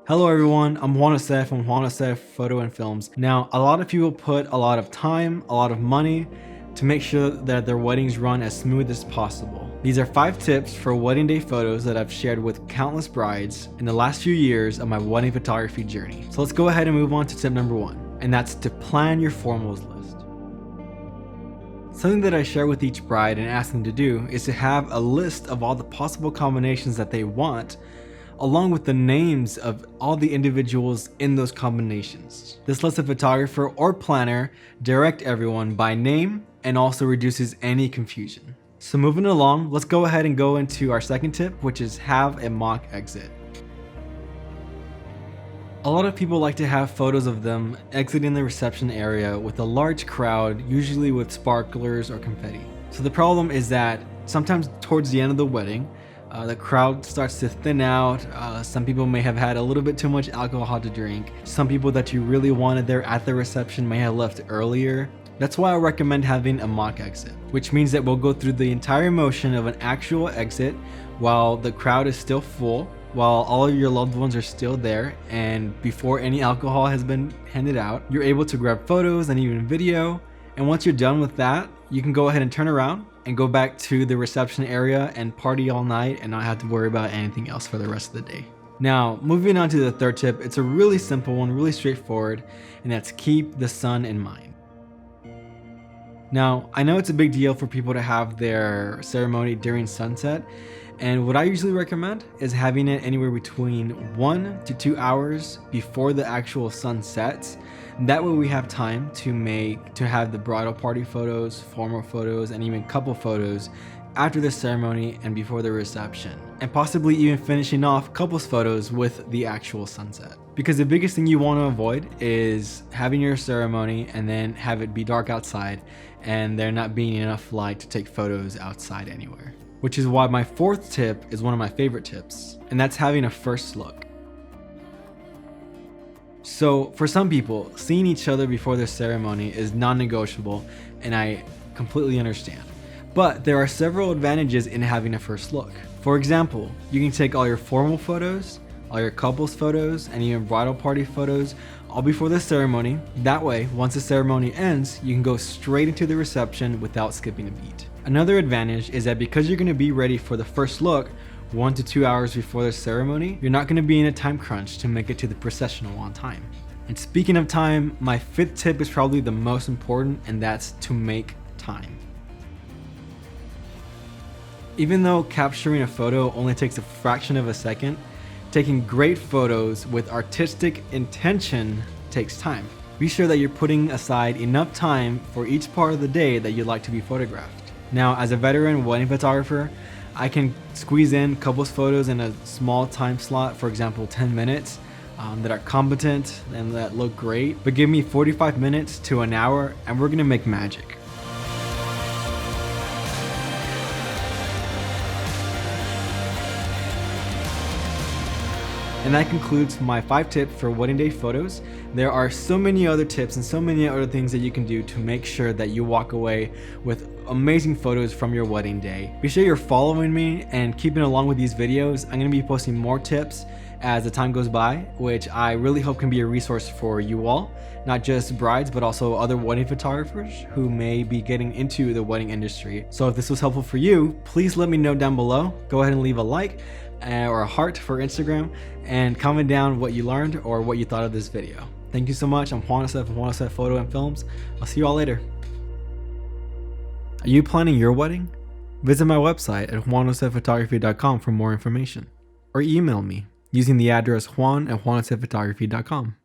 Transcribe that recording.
Hello everyone, I'm Juan Josef from Juan Josef Photo and Films. Now, a lot of people put a lot of time, a lot of money to make sure that their weddings run as smooth as possible. These are 5 tips for wedding day photos that I've shared with countless brides in the last few years of my wedding photography journey. So let's go ahead and move on to tip number 1, and that's to plan your formals list. Something that I share with each bride and ask them to do is to have a list of all the possible combinations that they want, along with the names of all the individuals in those combinations. This lets the photographer or planner direct everyone by name and also reduces any confusion. So moving along, let's go ahead and go into our second tip, which is have a mock exit. A lot of people like to have photos of them exiting the reception area with a large crowd, usually with sparklers or confetti. So the problem is that sometimes towards the end of the wedding, the crowd starts to thin out. Some people may have had a little bit too much alcohol to drink. Some people that you really wanted there at the reception may have left earlier. That's why I recommend having a mock exit, which means that we'll go through the entire motion of an actual exit while the crowd is still full, while all of your loved ones are still there, and before any alcohol has been handed out. You're able to grab photos and even video, and once you're done with that, you can go ahead and turn around and go back to the reception area and party all night and not have to worry about anything else for the rest of the day. Now, moving on to the third tip, it's a really simple one, really straightforward, and that's keep the sun in mind. Now, I know it's a big deal for people to have their ceremony during sunset, and what I usually recommend is having it anywhere between 1 to 2 hours before the actual sun sets. That way we have time to have the bridal party photos, formal photos, and even couple photos after the ceremony and before the reception, and possibly even finishing off couples photos with the actual sunset. Because the biggest thing you want to avoid is having your ceremony and then have it be dark outside and there not being enough light to take photos outside anywhere. Which is why my fourth tip is one of my favorite tips, and that's having a first look. So for some people, seeing each other before their ceremony is non-negotiable, and I completely understand. But there are several advantages in having a first look. For example, you can take all your formal photos, all your couples photos, and even bridal party photos all before the ceremony. That way, once the ceremony ends, you can go straight into the reception without skipping a beat. Another advantage is that because you're going to be ready for the first look 1 to 2 hours before the ceremony, you're not going to be in a time crunch to make it to the processional on time. And speaking of time, my 5th tip is probably the most important, and that's to make time. Even though capturing a photo only takes a fraction of a second, taking great photos with artistic intention takes time. Be sure that you're putting aside enough time for each part of the day that you'd like to be photographed. Now, as a veteran wedding photographer, I can squeeze in couples photos in a small time slot, for example 10 minutes, that are competent and that look great. But give me 45 minutes to an hour and we're gonna make magic. And that concludes my 5 tips for wedding day photos. There are so many other tips and so many other things that you can do to make sure that you walk away with amazing photos from your wedding day. Be sure you're following me and keeping along with these videos. I'm going to be posting more tips as the time goes by, which I really hope can be a resource for you all, not just brides, but also other wedding photographers who may be getting into the wedding industry. So if this was helpful for you, please let me know down below. Go ahead and leave a like or a heart for Instagram, and comment down what you learned or what you thought of this video. Thank you so much. I'm Juan Josef from Juan Josef Photo and Films. I'll see you all later. Are you planning your wedding? Visit my website at juanjosefphotography.com for more information, or email me using the address juan@juanjosefphotography.com.